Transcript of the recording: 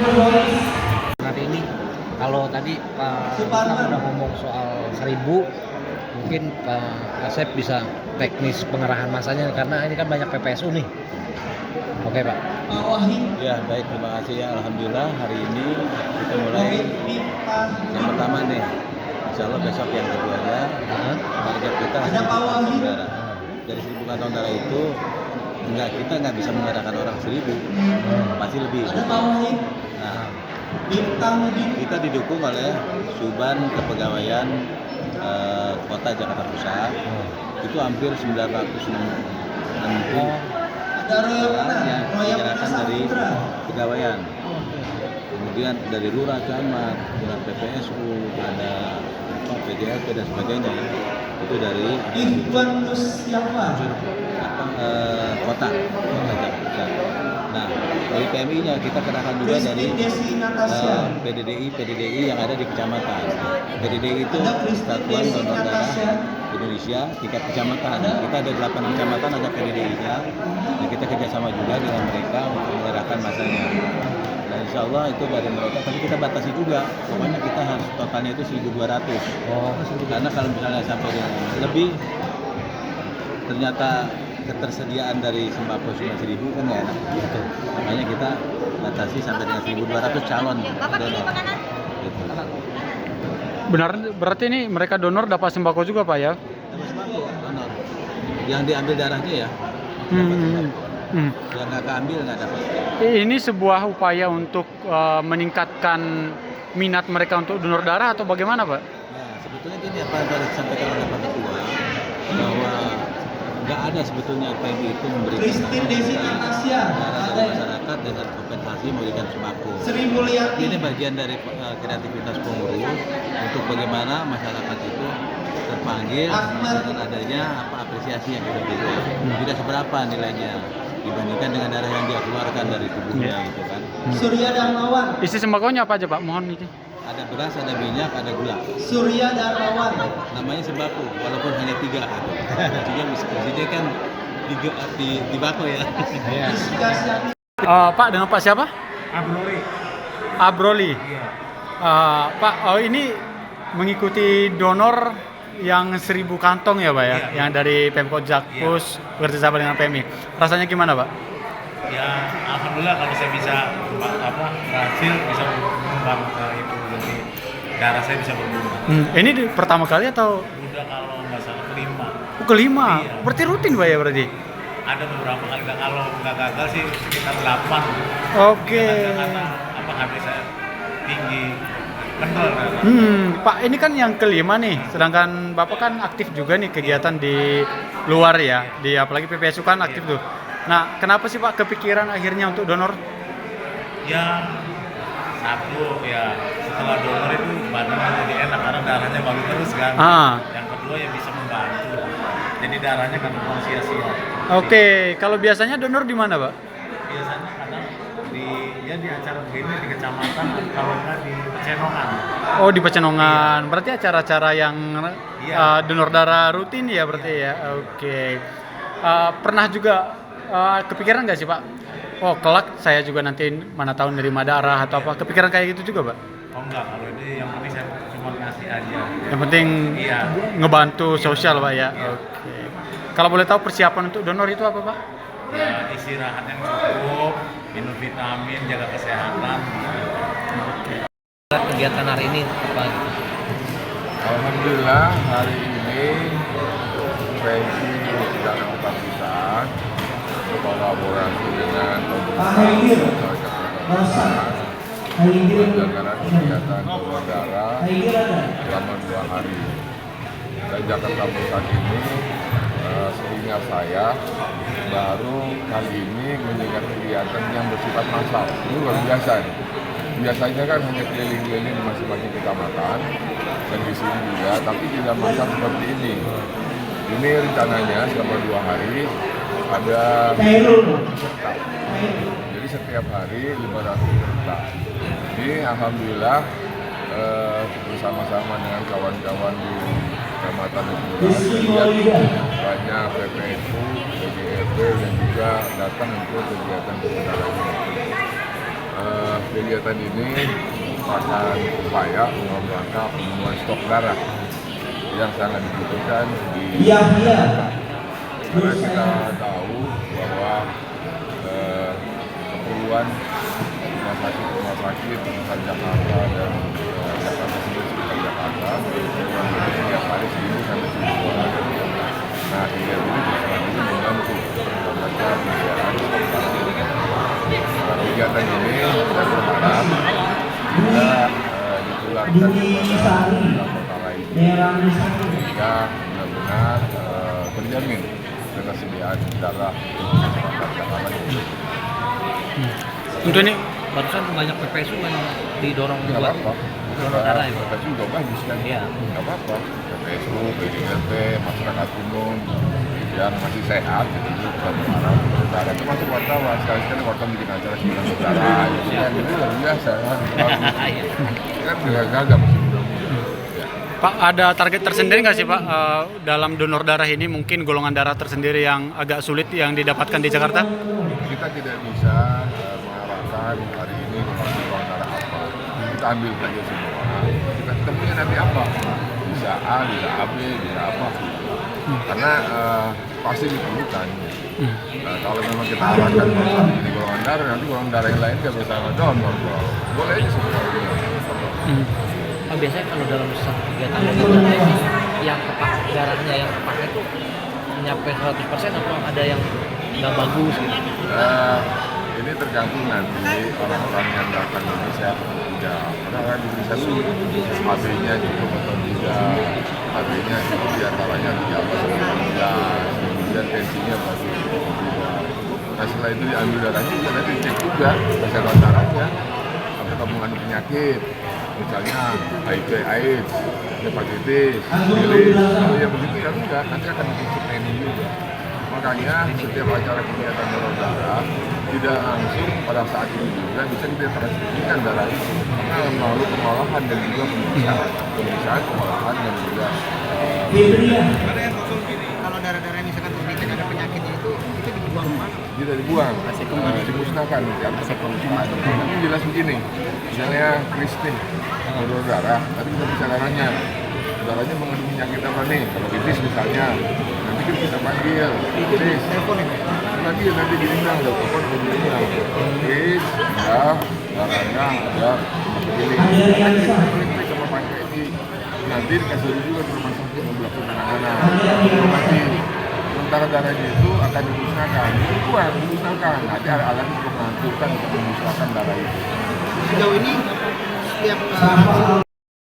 Hari ini kalau tadi Pak Islam udah ngomong soal 1000, mungkin Pak Asep bisa teknis pengerahan masanya karena ini kan banyak PPSU nih. Oke Pak. Ya baik, terima kasih ya. Alhamdulillah hari ini kita mulai yang pertama nih. Insya Allah besok yang keduanya. Target kita 1000 kantong darah. Dari 1000 kantong darah itu kita nggak bisa mengadakan orang 1000, pasti lebih. Nah, kita didukung oleh Suban Kepegawaian Kota Jakarta Pusat. Itu hampir 960 orang yang digerakkan dari kepegawaian. Kemudian dari lurah, camat, dengan PPSU, ada PJLP dan sebagainya. Itu dari kota Jakarta Pusat. Nah, dari PMI-nya kita kerahkan juga dari PDDI yang ada di kecamatan. PDDI itu Persatuan Donor Darah Indonesia tingkat kecamatan. Kita ada 8 kecamatan ada PDDI-nya. Dan kita kerjasama juga dengan mereka untuk mengerahkan masanya. Dan insya Allah itu dari mereka, tapi kita batasi juga. Pokoknya kita harus totalnya itu 1.200. Karena kalau misalnya sampai lebih, ternyata ketersediaan dari sembako cuma 1.000 kan nggak enak. Makanya kita batasi sampai dengan 1.200 calon donor. Gitu. Benar, berarti ini mereka donor dapat sembako juga Pak ya? Dapat sembako, donor. Yang diambil darahnya ya. Yang nggak keambil nggak dapat. Ini sebuah upaya untuk meningkatkan minat mereka untuk donor darah atau bagaimana Pak? Nah, sebetulnya gini apa yang tadi disampaikan oleh Pak Ketua, bahwa nggak ada sebetulnya PMI itu memberikan darah dari masyarakat dengan kompensasi memberikan sembako. Ini bagian dari kreativitas pengurus untuk bagaimana masyarakat itu terpanggil dengan adanya apresiasi yang kita berikan. Tidak seberapa nilainya dibandingkan dengan darah yang dia keluarkan dari tubuhnya gitu kan. Surya Darmawan. Isi sembakonya apa aja Pak? Mohon ini. Ada beras, ada minyak, ada gula. Surya Darmawan. Namanya sembako, walaupun hanya 3 gitu. Maksudnya kan di bako ya. Pak, dengan Pak siapa? Abroli. Iya. Pak, ini mengikuti donor yang 1000 kantong ya Pak ya, yang dari Pemkot Jakpus bekerjasama dengan PMI. Rasanya gimana Pak? Ya, alhamdulillah kalau saya bisa berhasil bisa menyumbang itu, jadi darah saya bisa berguna. Ini pertama kali atau? Udah kalau nggak salah kelima. Kelima? Iya. Berarti rutin Pak ya berarti? Ada beberapa kali, kalau nggak gagal sih sekitar 8. Oke. Karena habis saya tinggi, kendor. Pak, ini kan yang kelima nih, sedangkan Bapak kan aktif juga nih kegiatan di luar ya, di apalagi PPSU kan aktif tuh. Nah, kenapa sih Pak kepikiran akhirnya untuk donor? Ya, satu ya setelah donor itu badannya jadi enak karena darahnya bagus terus kan. Yang kedua ya bisa membantu. Jadi darahnya kan buang sia-sia. Oke, kalau biasanya donor di mana Pak? Biasanya kadang di acara begini di kecamatan, kalau nggak di Pecenongan. Oh, di Pecenongan. Berarti acara-acara yang donor darah rutin ya berarti ya. Oke. Pernah juga kepikiran nggak sih Pak? Oh, kelak saya juga nanti mana tahu nerima darah atau apa? Kepikiran kayak gitu juga Pak? Oh enggak, kalau ini yang penting saya cuma ngasih aja. Yang penting ngebantu sosial Pak ya. Iya. Oke. Kalau boleh tahu persiapan untuk donor itu apa Pak? Ya, istirahat yang cukup, minum vitamin, jaga kesehatan. Kegiatan hari ini apa? Alhamdulillah hari ini PMI Jakarta Pusat berkolaborasi dengan penyelenggaraan kegiatan donor darah selama 2 hari. Dari Jakarta Pusat ini sehingga saya baru kali ini menjalankan kegiatan yang bersifat massal. Ini luar biasa. Biasanya kan hanya keliling-keliling di masing-masing kecamatan dan di sini juga, tapi tidak massal seperti ini. Ini rencananya selama 2 hari ada peserta. Jadi setiap hari 500 peserta. Ini alhamdulillah bersama-sama dengan kawan-kawan di kecamatan dan banyak PPSU, PGRP dan juga datang untuk kegiatan kegiatan ini. kegiatan ini merupakan upaya dalam rangka pemenuhan stok darah yang sangat dibutuhkan di karena kita tahu bahwa keperluan rumah sakit sekitar Jakarta dan Jakarta sendiri sekitar Jakarta setiap hari 1.000 sampai 1.000 orang. Nah, kegiatan ini bisa membantu dalam rangka penyediaan stok darah. Kegiatan ini kita berharap bisa ditularkan kepada kota lain sehingga benar-benar terjamin ketersediaan darah masyarakat Jakarta ini. Untuk ini Barusan banyak PPSU yang didorong Nggak buat apa-apa. donor darah ya, Pak? PPSU juga bagus kan? Iya. Nggak apa-apa. PPSU, PDRT, masyarakat umum yang masih sehat gitu juga berharap darah, termasuk wartawan. Sekali-sekali wartawan bikin acara sembilan darah gitu kan, itu luar biasa kan? Kan gagah masih muda-muda. Pak, ada target tersendiri nggak sih Pak dalam donor darah ini, mungkin golongan darah tersendiri yang agak sulit yang didapatkan di Jakarta? Kita tidak bisa mengarahkan hari ini golongan darah apa. Kita ambil saja semua. Kita temunya nanti apa? Bisa A, bisa AB, bisa apa? Karena pasti diperlukan. Kalau memang kita arahkan ini golongan darah, nanti golongan darah yang lain nggak bisa donor. Boleh aja semua. Biasanya kalau dalam satu kegiatan donor darah ini yang darahnya yang kepakai itu nyampe 100% atau ada yang nggak bagus gitu? Ini tergantung nanti orang-orang yang datang ke Indonesia tidak. Karena di Indonesia itu AB-nya cukup atau tidak, AB-nya itu diantaranya 13, kemudian tensinya bagus atau tidak. Nah setelah itu diambil darahnya juga nanti dicek juga kesehatan darahnya, apakah mengandung penyakit, misalnya HIV, AIDS, hepatitis, sifilis, kalau yang begitu ya enggak, nanti akan dicek TNI juga. Makanya setiap acara kegiatan donor darah tidak langsung pada saat itu juga bisa kita transfusikan darah itu karena melalui pengolahan dan juga pemeriksaan pengolahan dan juga Kalau darah-darah misalkan dicek ada penyakitnya itu dibuang kemana? tidak dibuang, dimusnahkan atau pemusnahan. Ini jelas begini, misalnya Kristin donor darah, tapi kita bisa darahnya mengandung penyakit apa nih? Kalau tipis misalnya, nanti kita panggil tipis, lagi nanti diundang, telepon atau diundang. Tipis, ya, darahnya ada pilih, klik sama pakai ini, nanti dikasih juga ke rumah sakit untuk melakukan penanganan. Nanti sementara darahnya itu akan dimusnahkan, dimusnahkan. Nanti ada alat untuk menentukan untuk memusnahkan darah itu. Sejauh ini setiap